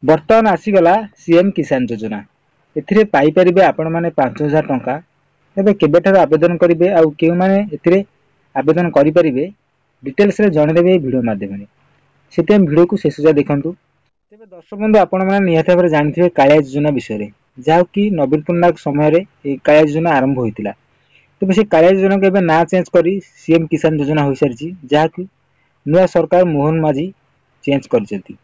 बर्तमान आसीगला सीएम किसान योजना एथिरे पाई परिबे आपण माने 5000 टंका एबे केबेठार आवेदन करिवे आ केउ माने एथिरे आवेदन करि परिबे डिटेल्स रे जणे देबे वीडियो माध्यम रे सेते वीडियो को शेष जा देखंतु। तेबे दर्शक बंधु आपण माने निहात भाबरे जानथिबे कालिया योजना विषय रे जाहो कि नवीन पटनायक समय रे ए कालिया योजना आरंभ होइतिला। तेबे से कालिया योजना के एबे ना चेंज करी सीएम किसान योजना होई सरची जाहा कि नुआ सरकार मोहन माझी चेंज करचती।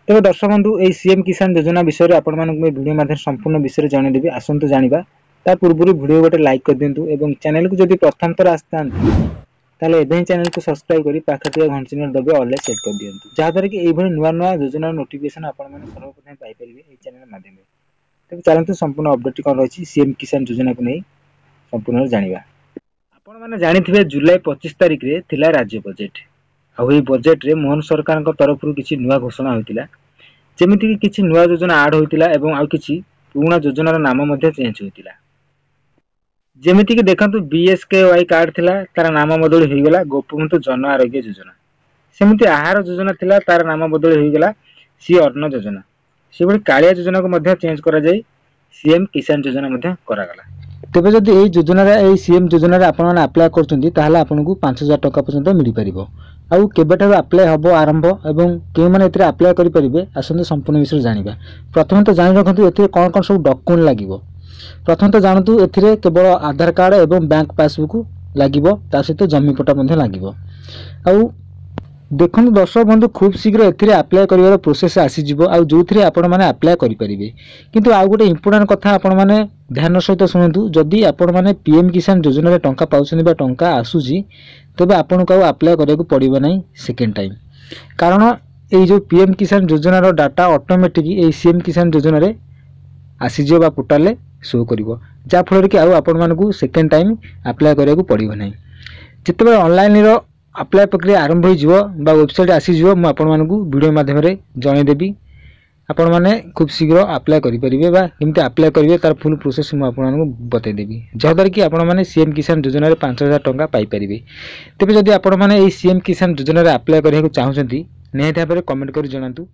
तेबे दर्शक बंधु ए सीएम किसान योजना विषय रे आपण मानक वीडियो माध्यम संपूर्ण विषय जानि देबी आसंतु जानिबा। ता पूर्व वीडियो गोटे लाइक कर दिंतु एवं चैनल को जदि प्रथम थर आस्तान ताले एबे चैनल को सब्सक्राइब करी पाखते घंटी चिन्ह दबे ऑल सेट कर दियंतु जहा द्वारा कि एई भली नुआ नुआ योजना नोटिफिकेशन आपण माने सर्वप्रथम पाई परिबे ए चैनल माध्यम रे। तेबे चलंतु संपूर्ण अपडेट कोन रहिछि सीएम किसान योजना को नै संपूर्ण जानिबा। आपण माने जानिथिबे जुलाई 25 तारिख रे थिला राज्य बजेट आ ओई बजेट रे मोहन सरकार को तरफ रु किछि नुआ घोषणा होइतिला जेमिति कि किछि नुआ योजना ऐड होइतिला एवं आ किछि पुराना योजनार नाम मध्ये चेंज होइतिला। जेमिति कि देखंतु बीएसकेवाई कार्ड थिला तार नाम बदल होई गेला गोपबंधु जन आरोग्य योजना। सेमिति आहार योजना थिला तार नाम बदल होई गेला सी अन्न योजना। सेबडी कालिया योजना को मध्ये चेंज करा जाई सीएम किसान योजना मध्ये करा गला। तेबे जदि एई योजना रे एई सीएम योजना रे आपण माने अप्लाई करचुंती ताहाले आपनकु 5000 टका पर्यंत मिली परिबो। आउ केबेठार अप्लाई हबो आरंभ एवं के माने एतरे अप्लाई करि परिबे आसंते संपूर्ण विषय जानिबा। प्रथम तो जानि रखंतु एतरे कोन कोन सब डॉक्यूमेंट लागिवो। प्रथम तो जानतु एथिरे केवल आधार कार्ड एवं बैंक पासबुक लागिवो ता सहित जमी पट्टा मध्ये लागिवो। आउ देखंतु दर्शक बंधु खूब शीघ्र एथिरे अप्लाई करिवार प्रोसेस आसी जिवो आउ जोथिरे आपण माने अप्लाई करि परिबे। किंतु आउ गोटे इंपोर्टेंट कथा आपण माने ध्यान सहित सुनंतु जदि आपण माने पीएम किसान योजना रे टंका पाउछनी बा टंका आसुजी तबे आपण को अप्लाई करिया को पड़िबो नै सेकेंड टाइम। कारण ए जो पीएम किसान योजना रो डाटा ऑटोमेटिक ए सीएम किसान योजना रे आसी जिवो बा पोर्टल रे शो करिवो जा फल रे कि आउ आपण मानकु सेकेंड टाइम अप्लाई करिया को पड़िबो नै। जेतेबे ऑनलाइन रो अप्लाई प्रक्रिया आरंभ हो जिवो बा वेबसाइट आसी जिवो म आपण मानकु वीडियो माध्यम रे जणे देबी। आपण माने खूब शीघ्र अप्लाई करि परिबे बा केमते अप्लाई करिवे तार फुल प्रोसेस म आपण मानकु बतै देबी जहादर कि आपण माने सीएम किसान योजना रे 5000 टंका पाई परिबे। तेबे जदि आपण माने ए सीएम किसान योजना रे अप्लाई करिया को चाहुचंती निहाती भाबरे कमेंट करि जणांतु।